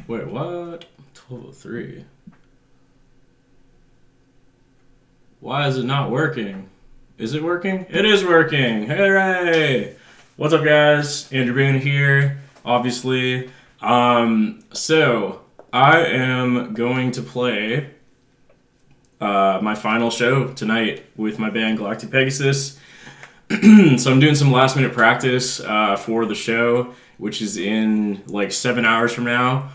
Wait, what? 1203. Why is it not working? Is it working? It is working! Hooray! What's up, guys? Andrew Boone here, obviously. So, I am going to play my final show tonight with my band Galactic Pegasus. So I'm doing some last minute practice for the show, which is in like 7 hours from now.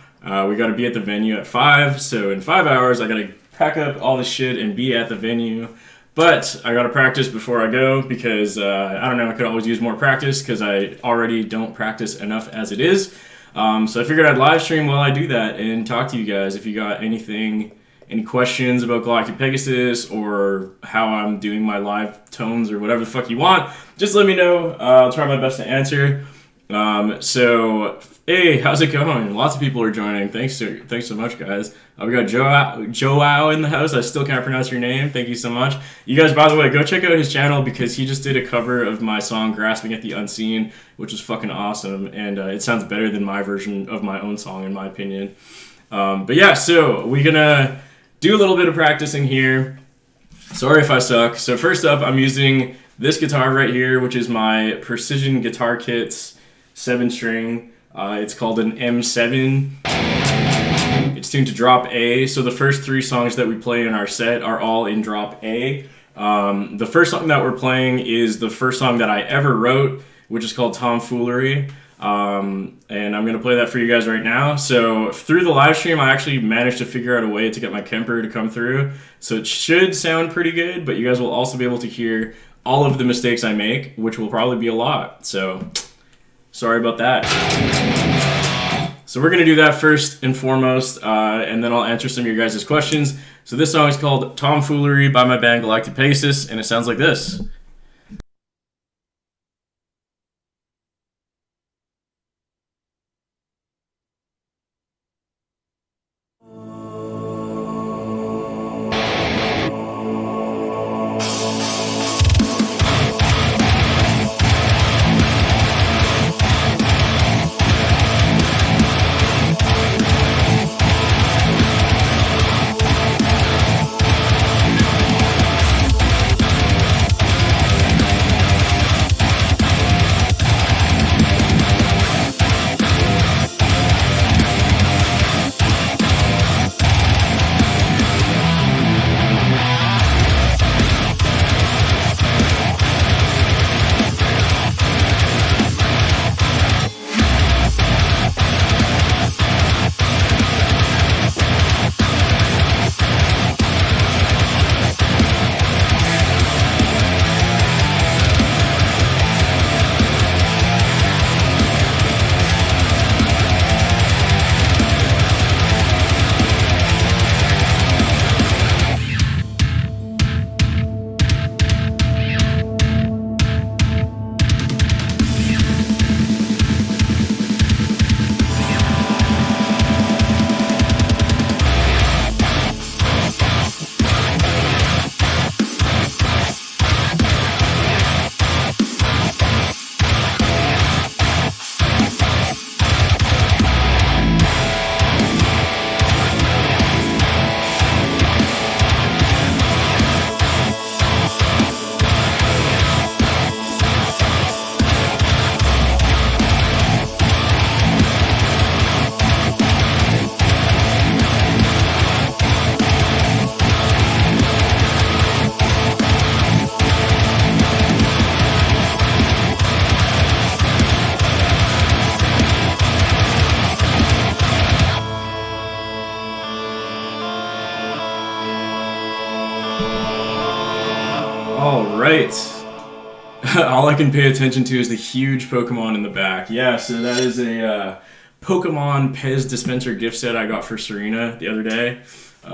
We got to be at the venue at 5, so in 5 hours I got to pack up all the shit and be at the venue. But I got to practice before I go because, I don't know, I could always use more practice because I already don't practice enough as it is. So I figured I'd live stream while I do that and talk to you guys if you got any questions about Galactic Pegasus or how I'm doing my live tones or whatever the fuck you want. Just let me know. I'll try my best to answer. So, hey, how's it going? Lots of people are joining. Thanks so much, guys. We got Joao in the house. I still can't pronounce your name. Thank you so much. You guys, by the way, go check out his channel because he just did a cover of my song Grasping at the Unseen, which is fucking awesome. And it sounds better than my version of my own song, in my opinion. But yeah, so we're gonna do a little bit of practicing here. Sorry if I suck. So first up, I'm using this guitar right here, which is my Precision Guitar Kits 7-string. It's called an M7. It's tuned to drop A, so the first 3 songs that we play in our set are all in drop A. The first song that we're playing is the first song that I ever wrote, which is called Tomfoolery. And I'm going to play that for you guys right now. So through the live stream, I actually managed to figure out a way to get my Kemper to come through. So it should sound pretty good, but you guys will also be able to hear all of the mistakes I make, which will probably be a lot. So sorry about that. So we're going to do that first and foremost, and then I'll answer some of your guys' questions. So this song is called Tomfoolery by my band Galactic Pegasus, and it sounds like this. Alright. All I can pay attention to is the huge Pokemon in the back. Yeah, so that is a Pokemon Pez dispenser gift set I got for Serena the other day.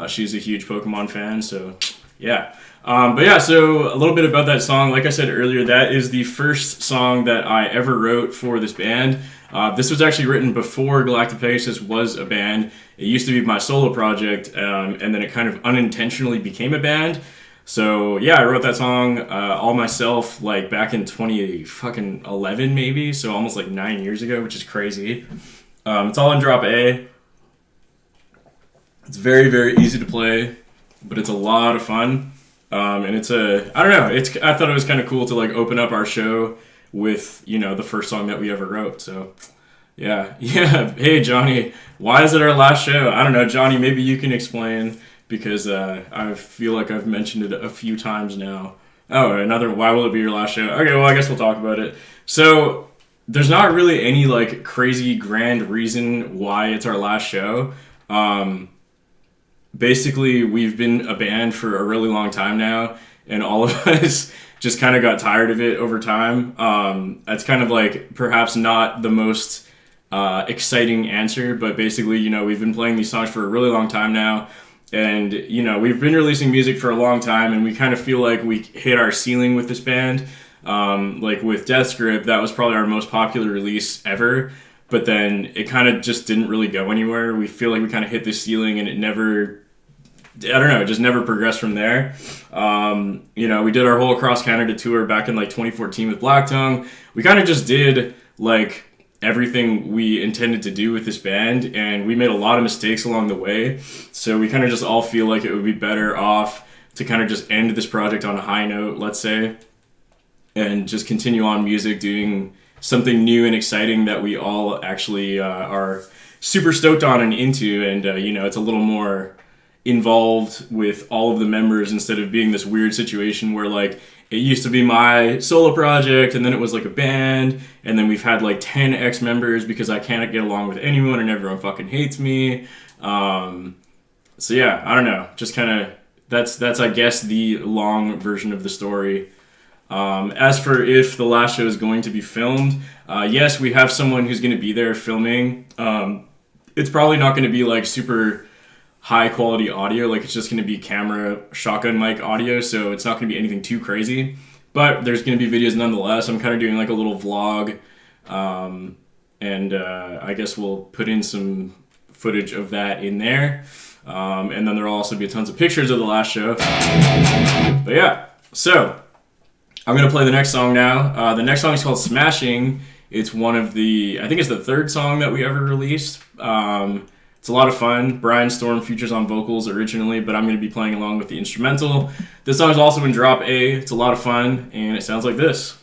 She's a huge Pokemon fan, so Yeah. But yeah, so a little bit about that song. Like I said earlier, that is the first song that I ever wrote for this band. This was actually written before Galactic Pegasus was a band. It used to be my solo project, and then it kind of unintentionally became a band. So yeah, I wrote that song all myself, like back in 2011 maybe, so almost like 9 years ago, which is crazy. It's all in drop A. It's very, very easy to play, but it's a lot of fun. And it's I don't know, I thought it was kind of cool to like open up our show with, you know, the first song that we ever wrote. So yeah. Hey Johnny, why is it our last show? I don't know, Johnny, maybe you can explain, because I feel like I've mentioned it a few times now. Oh, why will it be your last show? Okay, well, I guess we'll talk about it. So there's not really any like crazy grand reason why it's our last show. Basically, we've been a band for a really long time now, and all of us just kind of got tired of it over time. That's kind of like perhaps not the most exciting answer, but basically, you know, we've been playing these songs for a really long time now, and, you know, we've been releasing music for a long time, and we kind of feel like we hit our ceiling with this band. Like with Death Grip, that was probably our most popular release ever, but then it kind of just didn't really go anywhere. We feel like we kind of hit the ceiling, and it never... I don't know, it just never progressed from there. You know, we did our whole Across Canada tour back in like 2014 with Black Tongue. We kind of just did like everything we intended to do with this band, and we made a lot of mistakes along the way. So we kind of just all feel like it would be better off to kind of just end this project on a high note, let's say, and just continue on music, doing something new and exciting that we all actually are super stoked on and into. And, you know, it's a little more involved with all of the members instead of being this weird situation where like it used to be my solo project and then it was like a band, and then we've had like 10 ex-members because I can't get along with anyone and everyone fucking hates me. So yeah, I don't know, just kind of that's I guess the long version of the story. As for if the last show is going to be filmed, yes, we have someone who's going to be there filming. It's probably not going to be like super high quality audio, like it's just going to be camera shotgun mic audio, so it's not going to be anything too crazy, but there's going to be videos nonetheless. I'm kind of doing like a little vlog, and I guess we'll put in some footage of that in there, and then there'll also be tons of pictures of the last show. But yeah, so I'm going to play the next song now. The next song is called Smashing. It's one of the, I think it's the third song that we ever released. It's a lot of fun. Brian Storm features on vocals originally, but I'm going to be playing along with the instrumental. This song is also in drop A. It's a lot of fun, and it sounds like this.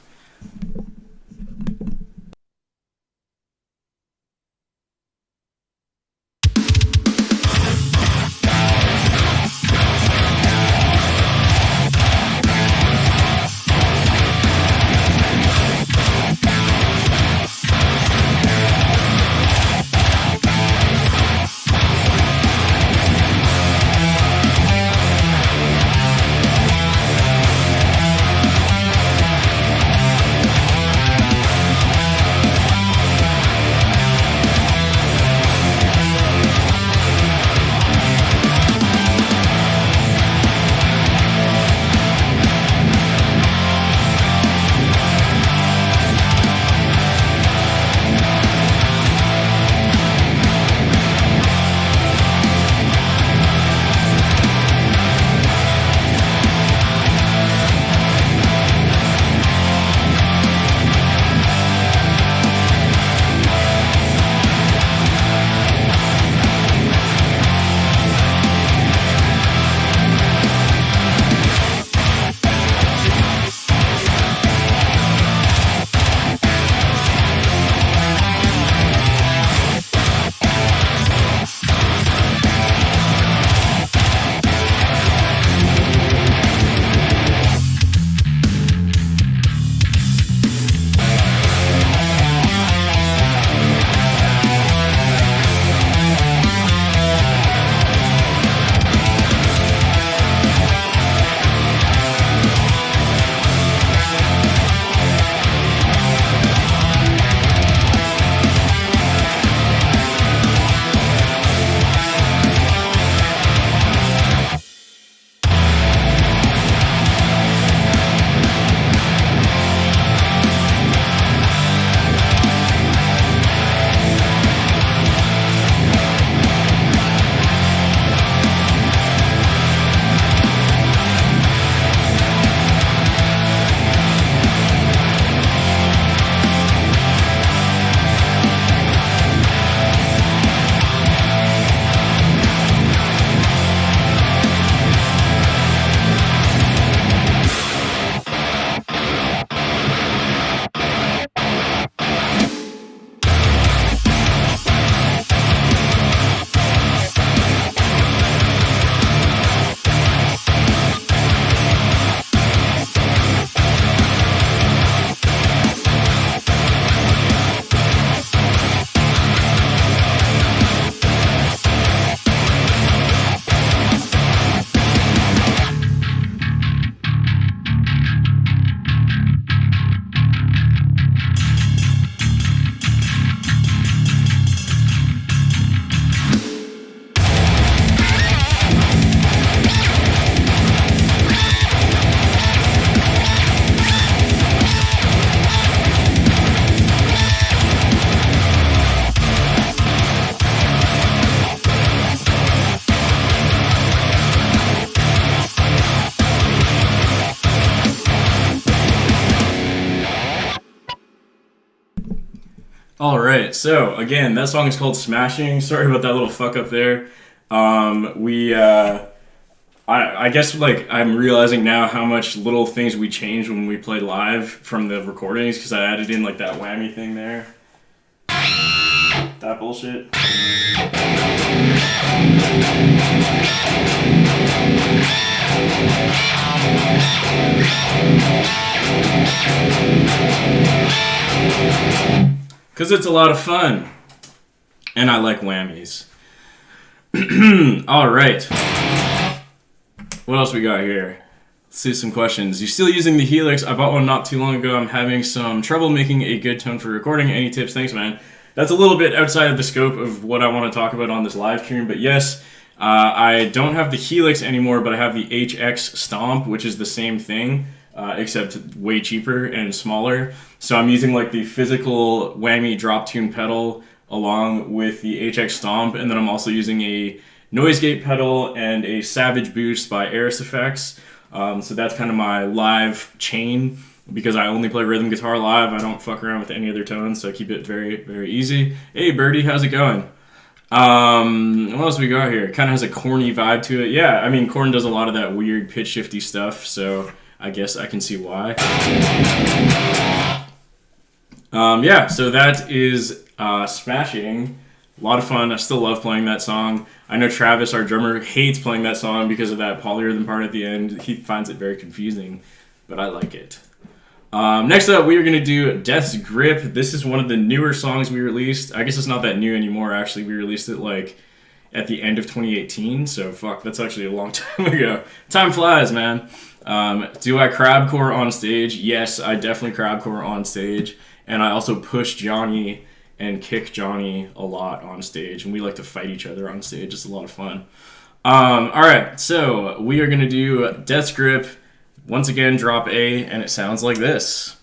Alright, so again, that song is called Smashing. Sorry about that little fuck up there. I guess like I'm realizing now how much little things we changed when we played live from the recordings because I added in like that whammy thing there. That bullshit. Because it's a lot of fun. And I like whammies. Alright. What else we got here? Let's see some questions. You still using the Helix? I bought one not too long ago. I'm having some trouble making a good tone for recording. Any tips? Thanks, man. That's a little bit outside of the scope of what I want to talk about on this live stream. But yes, I don't have the Helix anymore, but I have the HX Stomp, which is the same thing. Except way cheaper and smaller. So I'm using like the physical whammy drop tune pedal along with the HX Stomp, and then I'm also using a noise gate pedal and a Savage Boost by Eris Effects. So that's kind of my live chain because I only play rhythm guitar live. I don't fuck around with any other tones, so I keep it very, very easy. Hey Birdie, how's it going? What else we got here? Kind of has a corny vibe to it. Yeah, I mean Korn does a lot of that weird pitch shifty stuff, so I guess I can see why. Yeah, so that is Smashing. A lot of fun. I still love playing that song. I know Travis, our drummer, hates playing that song because of that polyrhythm part at the end. He finds it very confusing, but I like it. Next up, we are going to do Death's Grip. This is one of the newer songs we released. I guess it's not that new anymore, actually. We released it like at the end of 2018, so fuck, that's actually a long time ago. Time flies, man. Do I crabcore on stage? Yes, I definitely crabcore on stage, and I also push Johnny and kick Johnny a lot on stage, and we like to fight each other on stage. It's a lot of fun. Alright, so we are going to do Death's Grip. Once again, drop A, and it sounds like this.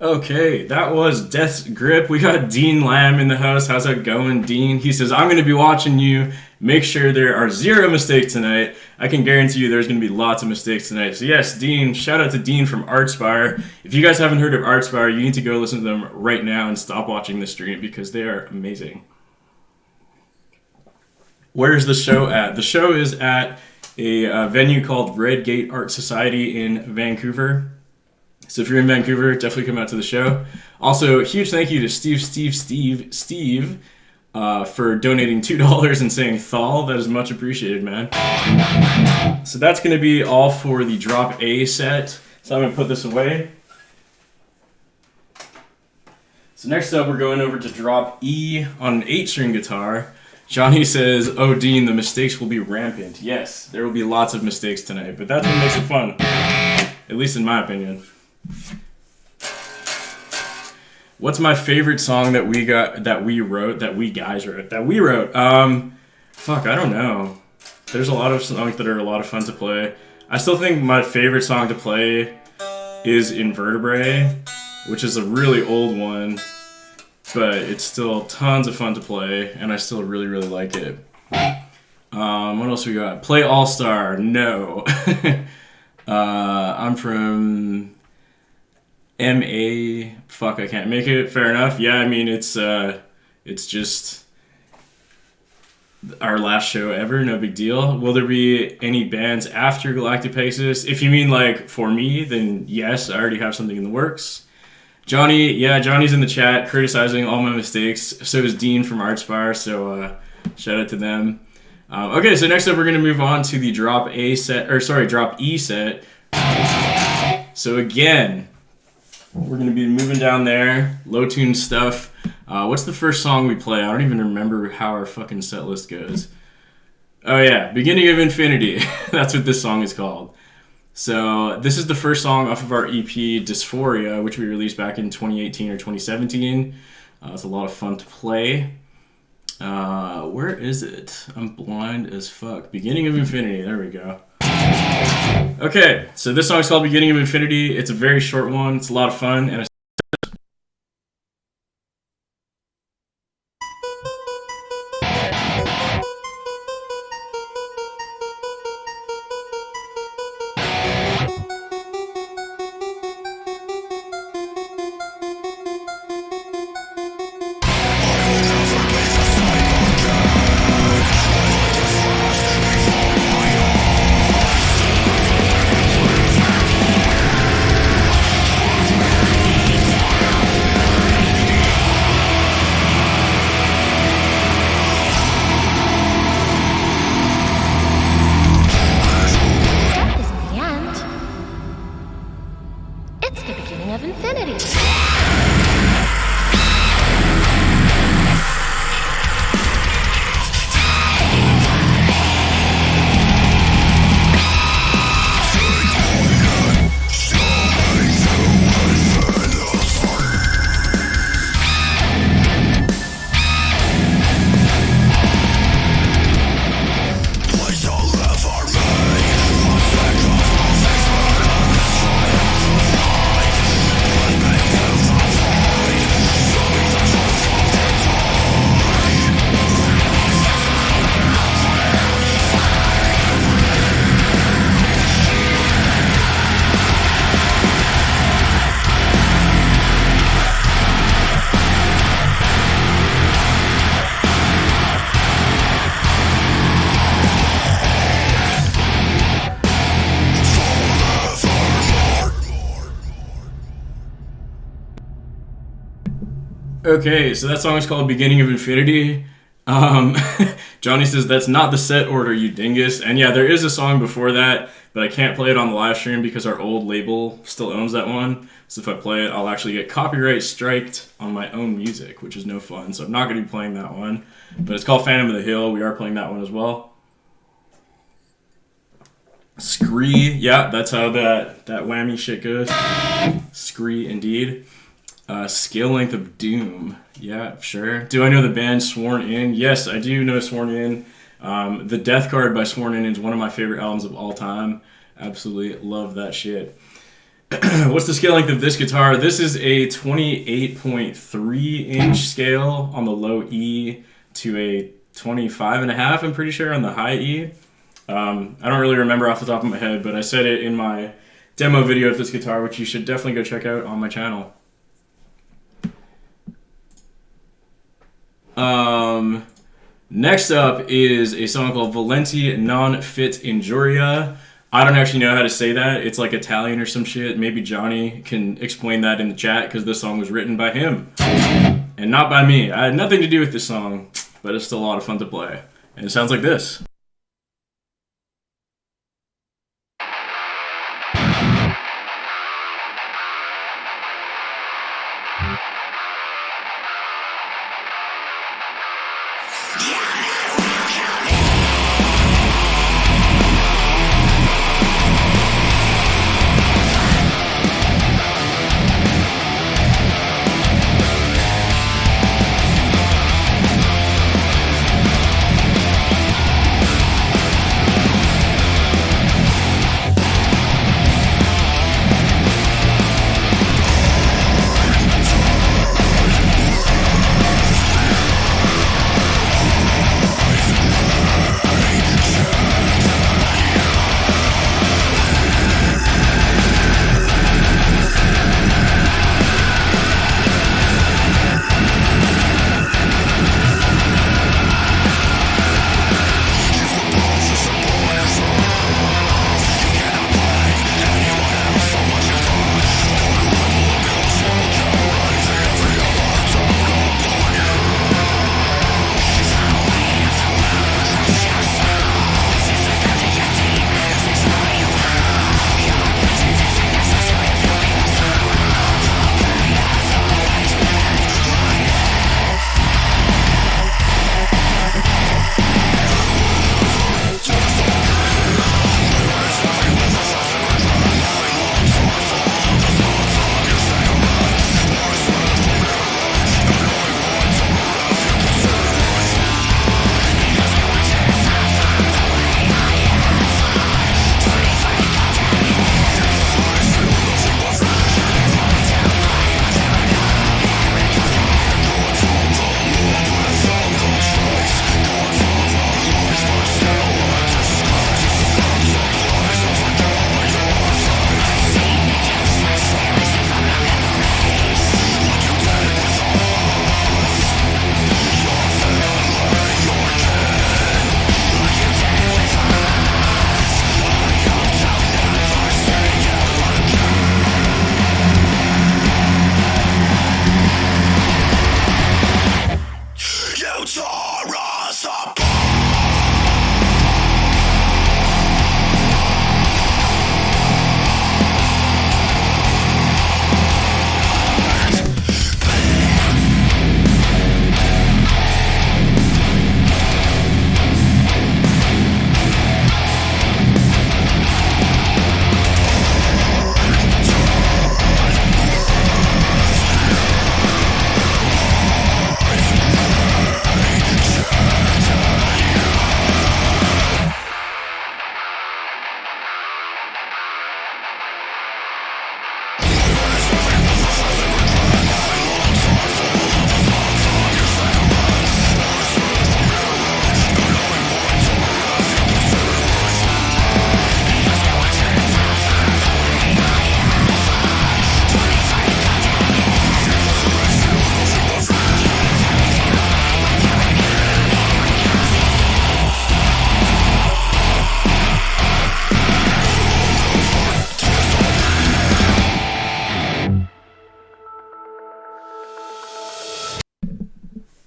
Okay, that was Death's Grip. We got Dean Lamb in the house. How's that going, Dean? He says, I'm going to be watching you. Make sure there are 0 mistakes tonight. I can guarantee you there's going to be lots of mistakes tonight. So yes, Dean, shout out to Dean from Artspire. If you guys haven't heard of Artspire, you need to go listen to them right now and stop watching the stream because they are amazing. Where's the show at? The show is at a venue called Red Gate Art Society in Vancouver. So if you're in Vancouver, definitely come out to the show. Also, huge thank you to Steve for donating $2 and saying Thal. That is much appreciated, man. So that's going to be all for the Drop A set. So I'm going to put this away. So next up, we're going over to Drop E on an 8-string guitar. Johnny says, oh, Dean, the mistakes will be rampant. Yes, there will be lots of mistakes tonight, but that's what makes it fun. At least in my opinion. What's my favorite song that we wrote? Fuck, I don't know. There's a lot of songs that are a lot of fun to play. I still think my favorite song to play is Invertebrate, which is a really old one, but it's still tons of fun to play, and I still really, really like it. What else we got? Play All-Star. No. I'm from MA. Fuck, I can't make it. Fair enough. Yeah, I mean, it's just our last show ever. No big deal. Will there be any bands after Galactic Pegasus? If you mean, like, for me, then yes, I already have something in the works. Johnny, yeah, Johnny's in the chat criticizing all my mistakes. So is Dean from Artspire, so shout out to them. Okay, so next up we're going to move on to the Drop E set. So again, we're going to be moving down there, low tune stuff. What's the first song we play? I don't even remember how our fucking set list goes. Oh yeah, Beginning of Infinity. That's what this song is called. So this is the first song off of our EP Dysphoria, which we released back in 2018 or 2017. It's a lot of fun to play. Where is it? I'm blind as fuck. Beginning of Infinity. There we go. Okay, so this song is called Beginning of Infinity. It's a very short one. It's a lot of fun, and okay, so that song is called Beginning of Infinity. Johnny says, that's not the set order, you dingus. And yeah, there is a song before that, but I can't play it on the live stream because our old label still owns that one. So if I play it, I'll actually get copyright striked on my own music, which is no fun. So I'm not going to be playing that one. But it's called Phantom of the Hill. We are playing that one as well. Scree, yeah, that's how that whammy shit goes. Scree, indeed. Scale Length of Doom. Yeah, sure. Do I know the band Sworn In? Yes, I do know Sworn In. The Death Card by Sworn In is one of my favorite albums of all time. Absolutely love that shit. What's the scale length of this guitar? This is a 28.3 inch scale on the low E to a 25.5, I'm pretty sure, on the high E. I don't really remember off the top of my head, but I said it in my demo video of this guitar, which you should definitely go check out on my channel. Next up is a song called Volenti Non Fit Injuria. I don't actually know how to say that. It's like Italian or some shit. Maybe Johnny can explain that in the chat, because this song was written by him and not by me. I had nothing to do with this song, but it's still a lot of fun to play. And it sounds like this.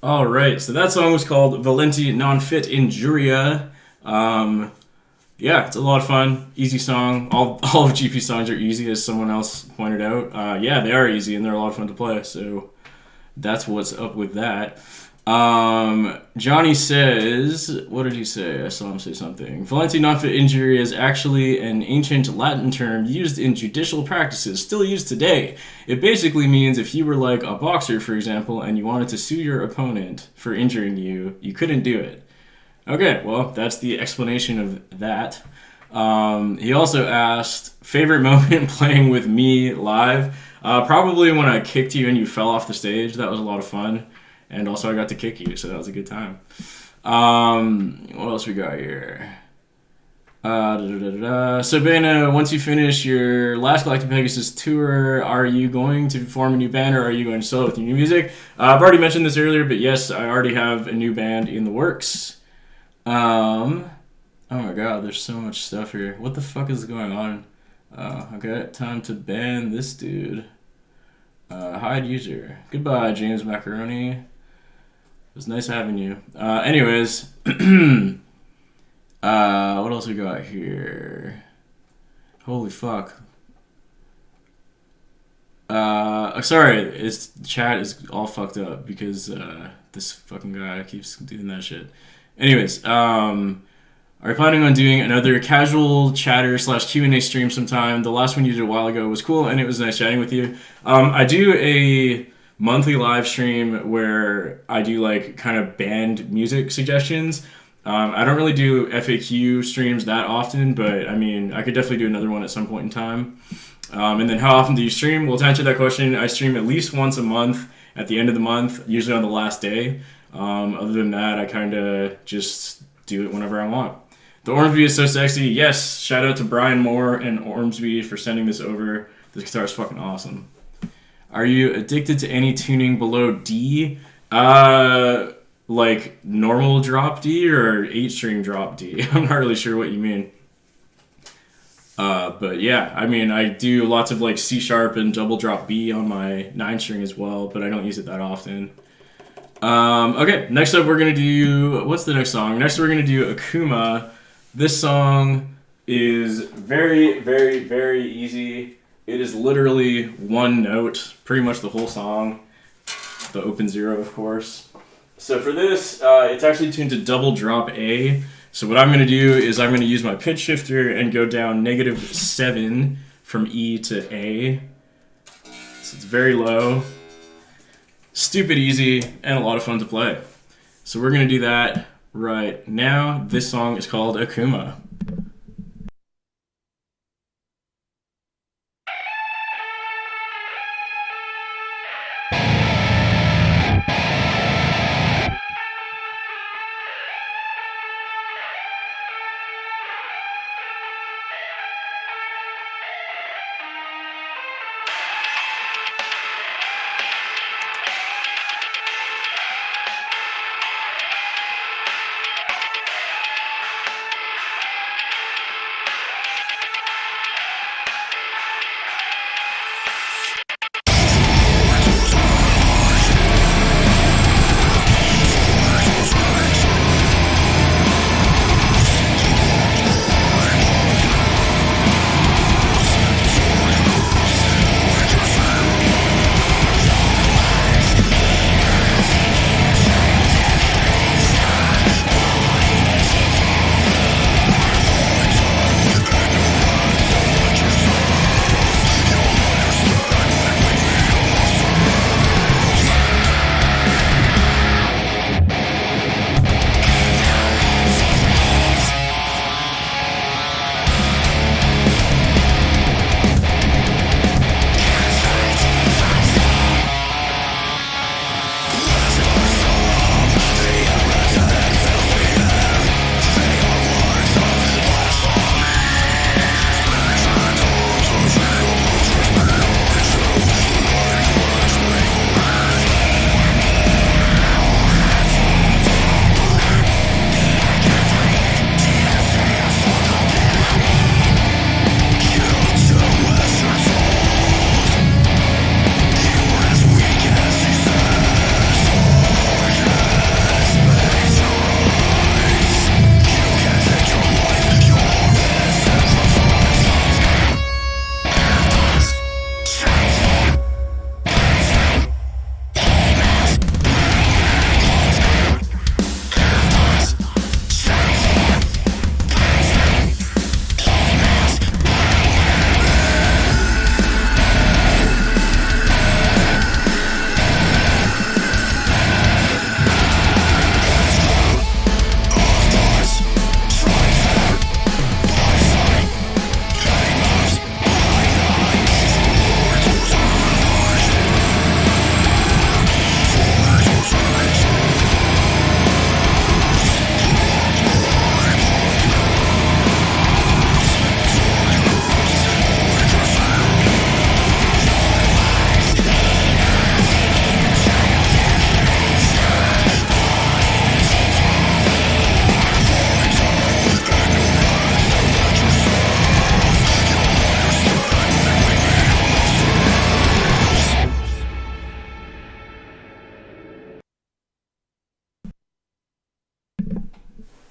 All right, so that song was called Volenti Non Fit Injuria. Yeah, it's a lot of fun. Easy song. All of GP songs are easy, as someone else pointed out. Yeah, they are easy, and they're a lot of fun to play, so that's what's up with that. Johnny says, what did he say? I saw him say something. Volenti non fit injuria is actually an ancient Latin term used in judicial practices, still used today. It basically means if you were like a boxer, for example, and you wanted to sue your opponent for injuring you, you couldn't do it. Okay, well, that's the explanation of that. He also asked, favorite moment playing with me live? Probably when I kicked you and you fell off the stage. That was a lot of fun. And also I got to kick you, so that was a good time. What else we got here? So, Bana, once you finish your last Galactic Pegasus tour, are you going to form a new band or are you going to solo with your new music? I've already mentioned this earlier, but yes, I already have a new band in the works. Oh my god, there's so much stuff here. What the fuck is going on? Okay, time to ban this dude. Hide user. Goodbye, James Macaroni. It was nice having you. Anyways. What else we got here? Holy fuck. Sorry, chat is all fucked up because this fucking guy keeps doing that shit. Anyways, are you planning on doing another casual chatter / Q&A stream sometime? The last one you did a while ago was cool and it was nice chatting with you. I do a monthly live stream where I do like kind of band music suggestions. I don't really do FAQ streams that often, but I mean, I could definitely do another one at some point in time. And then how often do you stream? Well, to answer that question, I stream at least once a month at the end of the month, usually on the last day. Other than that, I kind of just do it whenever I want. The Ormsby is so sexy. Yes, shout out to Brian Moore and Ormsby for sending this over. This guitar is fucking awesome. Are you addicted to any tuning below D? Like normal drop D or 8-string drop D? I'm not really sure what you mean. But yeah, I mean, I do lots of like C sharp and double drop B on my 9-string as well, but I don't use it that often. Okay, next up we're going to do, what's the next song? Next we're going to do Akuma. This song is very, very, very easy. It is literally one note, pretty much the whole song. The open 0, of course. So for this, it's actually tuned to double drop A. So what I'm going to do is I'm going to use my pitch shifter and go down -7 from E to A. So it's very low. Stupid easy and a lot of fun to play. So we're going to do that right now. This song is called Akuma.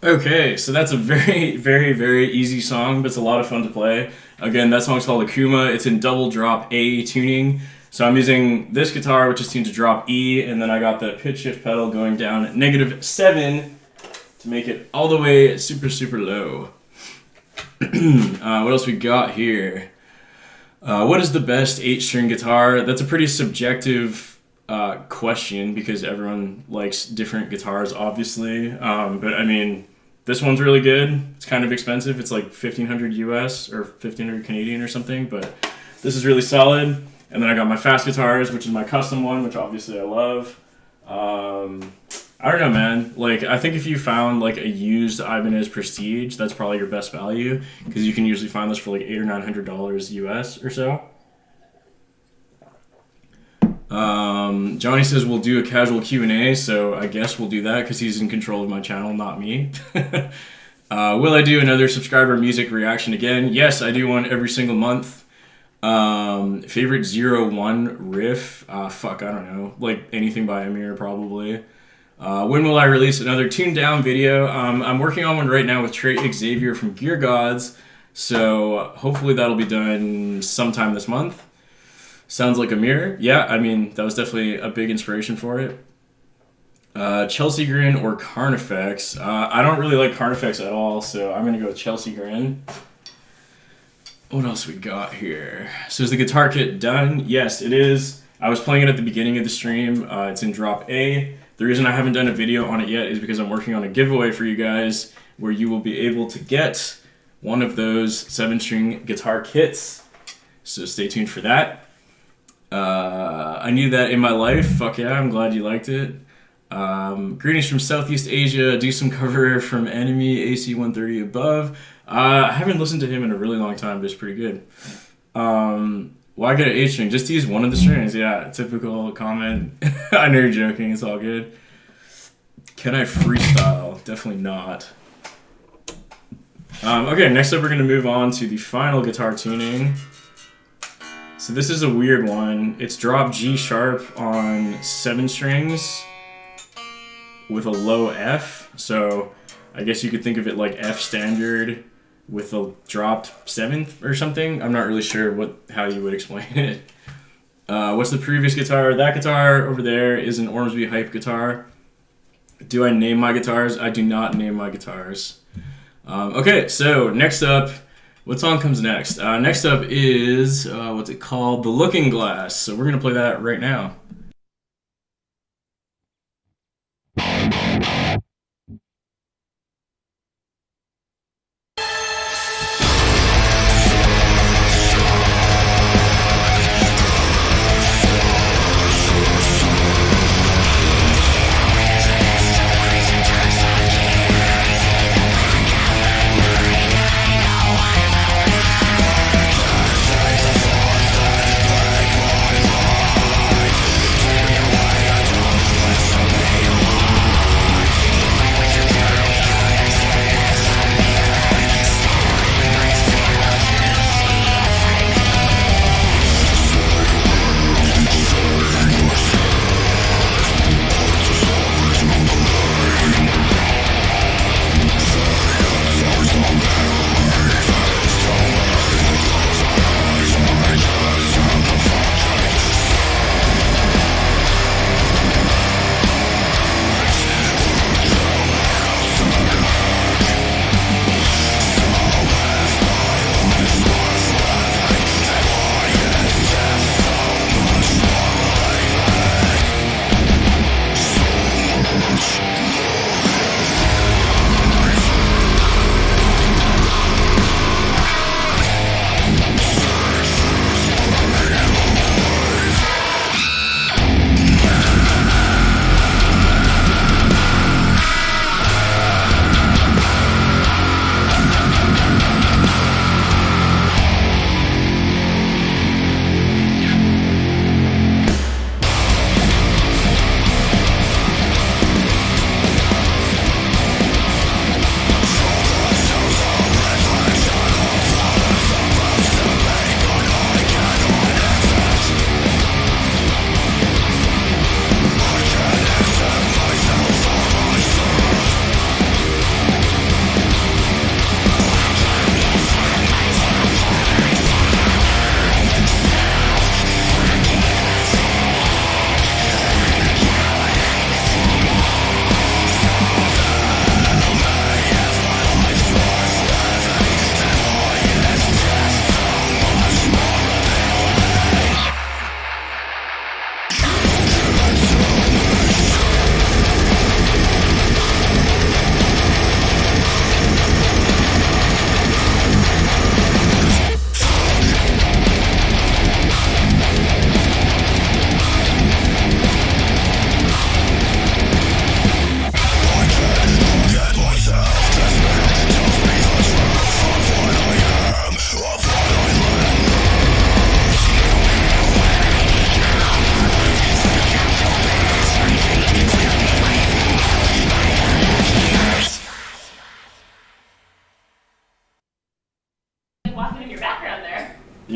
Okay, so that's a very, very, very easy song, but it's a lot of fun to play. Again, that song's called Akuma. It's in double drop A tuning. So I'm using this guitar, which is tuned to drop E, and then I got the pitch shift pedal going down at -7 to make it all the way super, super low. What else we got here? What is the best 8-string guitar? That's a pretty subjective question because everyone likes different guitars, obviously. But I mean, this one's really good. It's kind of expensive. It's like $1,500 US or 1,500 Canadian or something, but this is really solid. And then I got my fast guitars, which is my custom one, which obviously I love. I don't know, man. Like, I think if you found like a used Ibanez Prestige, that's probably your best value because you can usually find this for like $800 or $900 US or so. Johnny says we'll do a casual Q&A, so I guess we'll do that because he's in control of my channel, not me. Will I do another subscriber music reaction again? Yes, I do one every single month. Favorite 01 riff? Fuck, I don't know. Like anything by Amir, probably. When will I release another tuned down video? I'm working on one right now with Trey Xavier from Gear Gods, so hopefully that'll be done sometime this month. Sounds like Amir. Yeah, I mean, that was definitely a big inspiration for it. Chelsea Grin or Carnifex? I don't really like Carnifex at all, so I'm going to go with Chelsea Grin. What else we got here? So is the guitar kit done? Yes, it is. I was playing it at the beginning of the stream. It's in drop A. The reason I haven't done a video on it yet is because I'm working on a giveaway for you guys where you will be able to get one of those 7-string guitar kits. So stay tuned for that. I need that in my life. Fuck yeah, I'm glad you liked it. Greetings from Southeast Asia. Do some cover from Enemy AC-130 above. I haven't listened to him in a really long time, but it's pretty good. Why get an 8-string? Just to use one of the strings. Yeah, typical comment. I know you're joking. It's all good. Can I freestyle? Definitely not. Okay, next up we're going to move on to the final guitar tuning. So this is a weird one. It's drop G sharp on 7 strings with a low F. So I guess you could think of it like F standard with a dropped 7th or something. I'm not really sure how you would explain it. What's the previous guitar? That guitar over there is an Ormsby Hype guitar. Do I name my guitars? I do not name my guitars. Okay, so next up, what song comes next? Next up is, what's it called? The Looking Glass. So we're going to play that right now.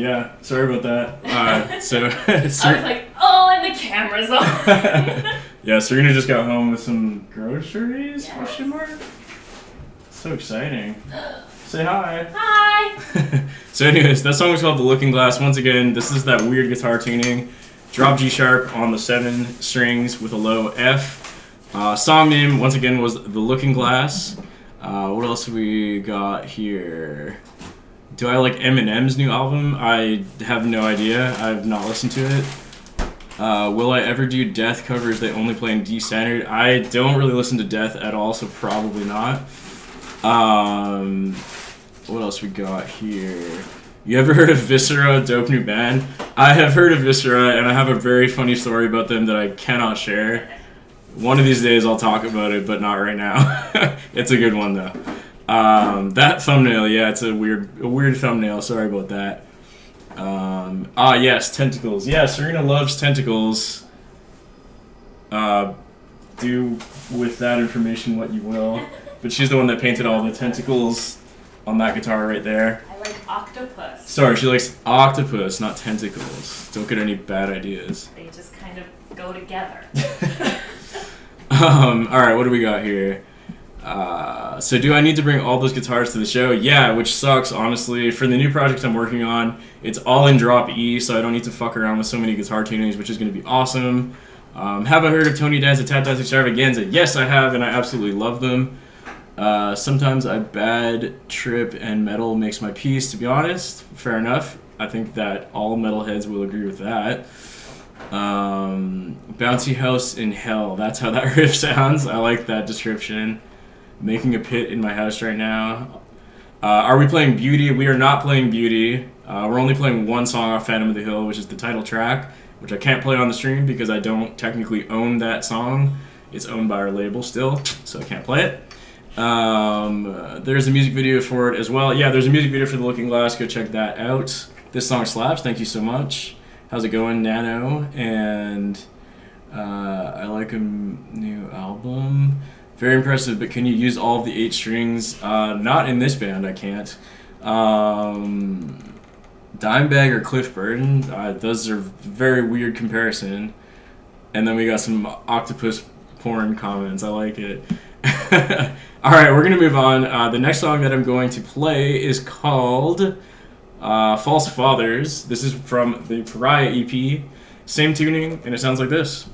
yeah, sorry about that. I was like, oh, and the camera's on. Yeah, Serena just got home with some groceries? Yes. Question mark? So exciting. Say hi. Hi. So anyways, that song was called The Looking Glass. Once again, this is that weird guitar tuning. Drop G sharp on the 7 strings with a low F. Song name, once again, was The Looking Glass. What else have we got here? Do I like Eminem's new album? I have no idea. I've not listened to it. Will I ever do Death covers they only play in D standard? I don't really listen to Death at all, so probably not. What else we got here? You ever heard of Viscera, dope new band? I have heard of Viscera, and I have a very funny story about them that I cannot share. One of these days I'll talk about it, but not right now. It's a good one though. That thumbnail, yeah, it's a weird thumbnail. Sorry about that. Yes, tentacles. Yeah, Serena loves tentacles. Do with that information what you will. But she's the one that painted all the tentacles on that guitar right there. I like octopus. Sorry, she likes octopus, not tentacles. Don't get any bad ideas. They just kind of go together. Alright, what do we got here? So do I need to bring all those guitars to the show? Yeah, which sucks, honestly. For the new project I'm working on, it's all in drop E, so I don't need to fuck around with so many guitar tunings, which is going to be awesome. Have I heard of Tony Danza Tap Dance Extravaganza? Yes, I have, and I absolutely love them. Sometimes I bad trip and metal makes my peace, to be honest. Fair enough. I think that all metalheads will agree with that. Bouncy house in hell. That's how that riff sounds. I like that description. Making a pit in my house right now. Are we playing Beauty? We are not playing Beauty. We're only playing one song off Phantom of the Hill, which is the title track, which I can't play on the stream because I don't technically own that song. It's owned by our label still, so I can't play it. There's a music video for it as well. Yeah, there's a music video for The Looking Glass. Go check that out. This song slaps. Thank you so much. How's it going, Nano? And I like a new album. Very impressive, but can you use all of the 8 strings? Not in this band, I can't. Dimebag or Cliff Burton? Those are very weird comparison. And then we got some octopus porn comments. I like it. Alright, we're going to move on. The next song that I'm going to play is called False Fathers. This is from the Pariah EP. Same tuning, and it sounds like this.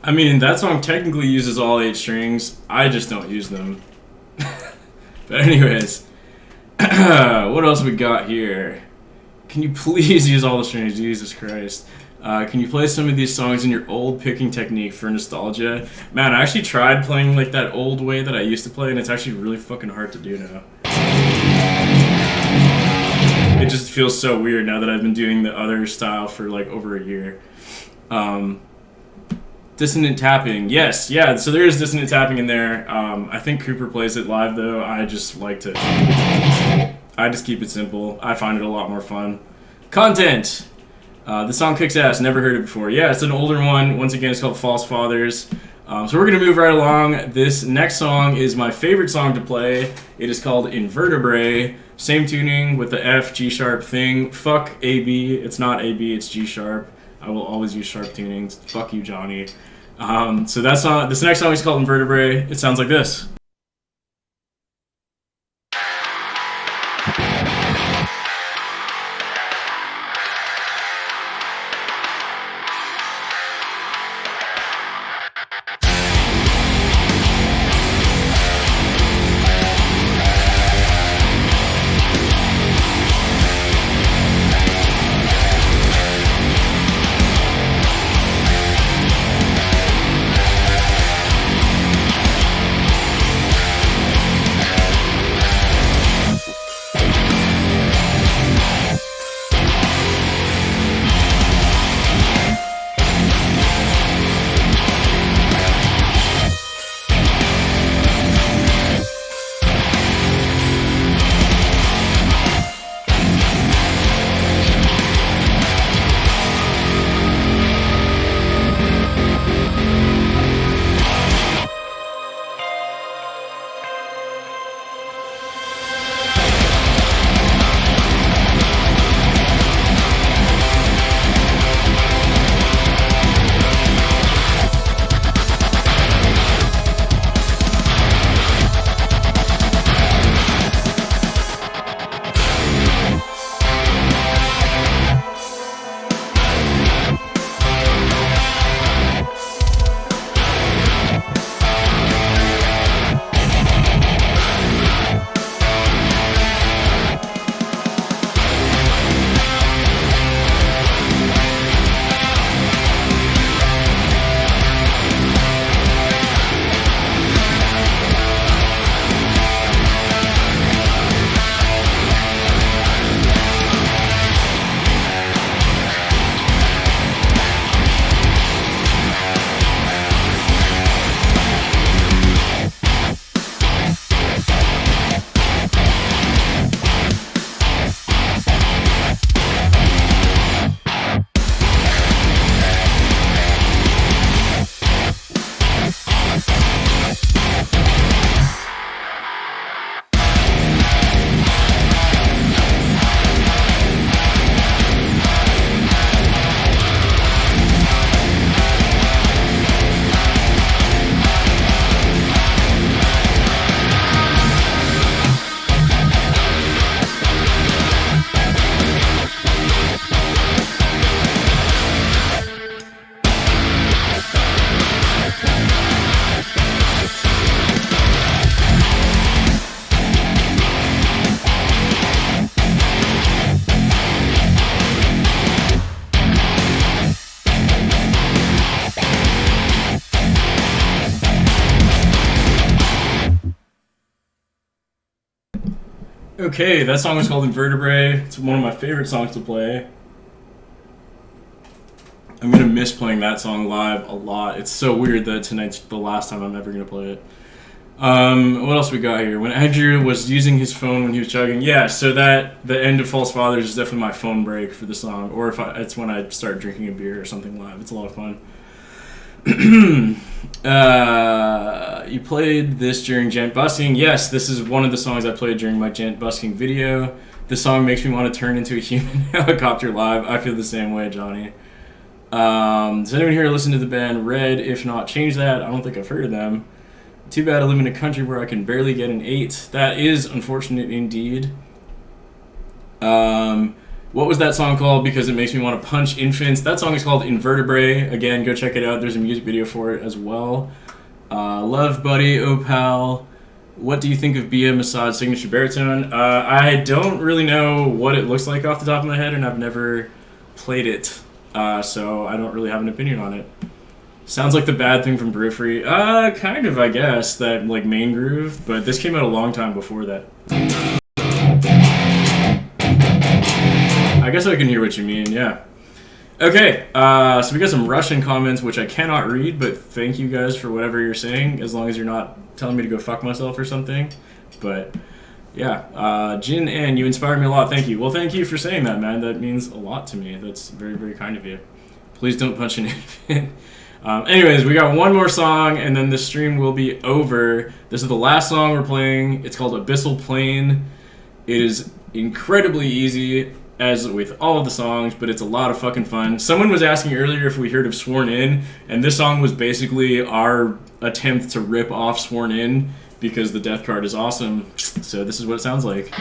I mean, that song technically uses all 8 strings. I just don't use them. But anyways, what else we got here? Can you please use all the strings? Jesus Christ. Can you play some of these songs in your old picking technique for nostalgia? Man, I actually tried playing like that old way that I used to play, and it's actually really fucking hard to do now. It just feels so weird now that I've been doing the other style for like over a year. Dissonant tapping, yes, yeah, so there is dissonant tapping in there. I think Cooper plays it live though. I just keep it simple. I find it a lot more fun. Content! The song kicks ass, never heard it before. Yeah, it's an older one. Once again, it's called False Fathers. So we're going to move right along. This next song is my favorite song to play. It is called Invertebrate. Same tuning with the F, G sharp thing. Fuck AB. It's not AB, it's G sharp. I will always use sharp tunings. Fuck you, Johnny. So this next song is called Invertebrate. It sounds like this. Okay, that song was called Invertebrate. It's one of my favorite songs to play. I'm going to miss playing that song live a lot. It's so weird that tonight's the last time I'm ever going to play it. What else we got here? When Andrew was using his phone when he was chugging. Yeah, so that the end of False Fathers is definitely my phone break for the song. Or if it's when I start drinking a beer or something live. It's a lot of fun. You played this during gent busking. Yes, this is one of the songs I played during my gent busking video. This song makes me want to turn into a human helicopter live. I feel the same way, Johnny. Does anyone here listen to the band Red? If not, change that. I don't think I've heard of them. Too bad I live in a country where I can barely get an 8. That is unfortunate indeed. What was that song called? Because it makes me want to punch infants. That song is called Invertebrate. Again, go check it out. There's a music video for it as well. Love Buddy, Opal. What do you think of BM Assad's signature baritone? I don't really know what it looks like off the top of my head, and I've never played it, so I don't really have an opinion on it. Sounds like the bad thing from Periphery. Kind of, I guess, that like main groove, but this came out a long time before that. I guess I can hear what you mean, yeah. Okay, so we got some Russian comments, which I cannot read, but thank you guys for whatever you're saying, as long as you're not telling me to go fuck myself or something. But, yeah. Jin Ann, you inspired me a lot, thank you. Well, thank you for saying that, man. That means a lot to me. That's very, very kind of you. Please don't punch an infant. Anyways, we got one more song, and then the stream will be over. This is the last song we're playing. It's called Abyssal Plane. It is incredibly easy, as with all of the songs, but it's a lot of fucking fun. Someone was asking earlier if we heard of Sworn In, and this song was basically our attempt to rip off Sworn In, because the death card is awesome. So this is what it sounds like.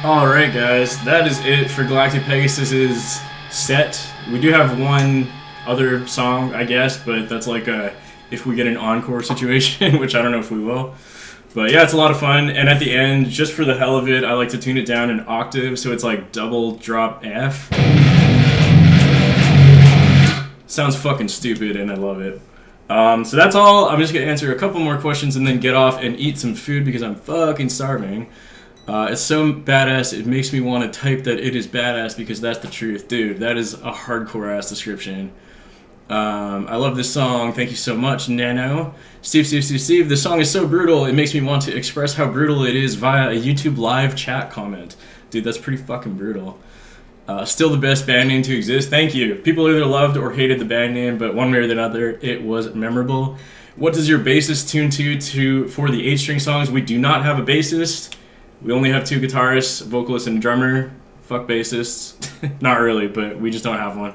Alright guys, that is it for Galactic Pegasus's set. We do have one other song, I guess, but that's like a if we get an encore situation, which I don't know if we will. But yeah, it's a lot of fun, and at the end, just for the hell of it, I like to tune it down an octave, so it's like double drop F. Sounds fucking stupid, and I love it. So that's all. I'm just gonna answer a couple more questions and then get off and eat some food because I'm fucking starving. It's so badass, it makes me want to type that it is badass because that's the truth. Dude, that is a hardcore ass description. I love this song. Thank you so much, Nano. Steve. This song is so brutal, it makes me want to express how brutal it is via a YouTube live chat comment. Dude, that's pretty fucking brutal. Still the best band name to exist. Thank you. People either loved or hated the band name, but one way or another, it was memorable. What does your bassist tune to for the 8-string songs? We do not have a bassist. We only have 2 guitarists, a vocalist, and a drummer. Fuck bassists. Not really, but we just don't have one.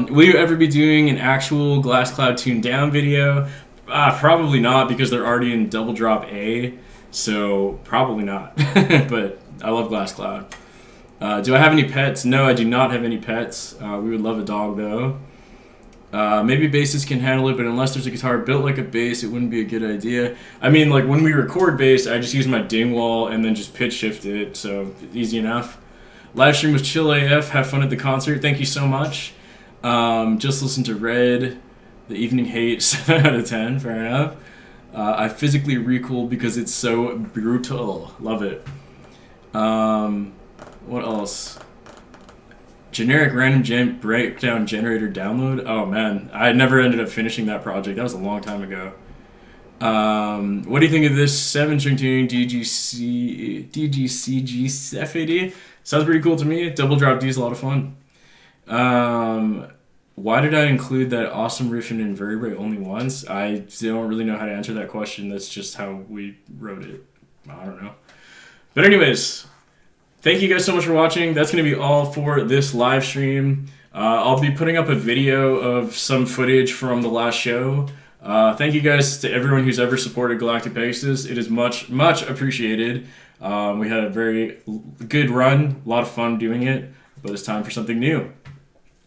Will you ever be doing an actual Glass Cloud tuned down video? Probably not, because they're already in double drop A, so probably not. But I love Glass Cloud. Do I have any pets? No, I do not have any pets. We would love a dog, though. Maybe bassists can handle it, but unless there's a guitar built like a bass, it wouldn't be a good idea. I mean, like, when we record bass, I just use my Dingwall and then just pitch shift it, so easy enough. Live stream was chill AF. Have fun at the concert. Thank you so much. Just listen to Red. The Evening Hate, 7 out of 10. Fair enough. I physically recoil because it's so brutal. Love it. What else? Generic random breakdown generator download. Oh man, I never ended up finishing that project. That was a long time ago. What do you think of this 7-string tuning DGCG FAD? Sounds pretty cool to me. Double drop D is a lot of fun. Why did I include that awesome riff in Invertebrate only once? I don't really know how to answer that question. That's just how we wrote it. I don't know. But anyways, thank you guys so much for watching. That's going to be all for this live stream. I'll be putting up a video of some footage from the last show. Thank you guys to everyone who's ever supported Galactic Pegasus. It is much, much appreciated. We had a very good run, a lot of fun doing it, but it's time for something new.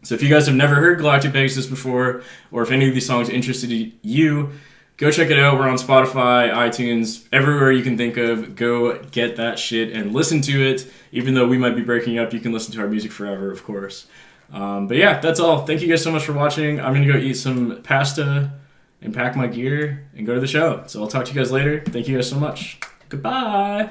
So if you guys have never heard Galactic Pegasus before, or if any of these songs interested you, go check it out. We're on Spotify, iTunes, everywhere you can think of. Go get that shit and listen to it. Even though we might be breaking up, you can listen to our music forever, of course. But yeah, that's all. Thank you guys so much for watching. I'm going to go eat some pasta and pack my gear and go to the show. So I'll talk to you guys later. Thank you guys so much. Goodbye.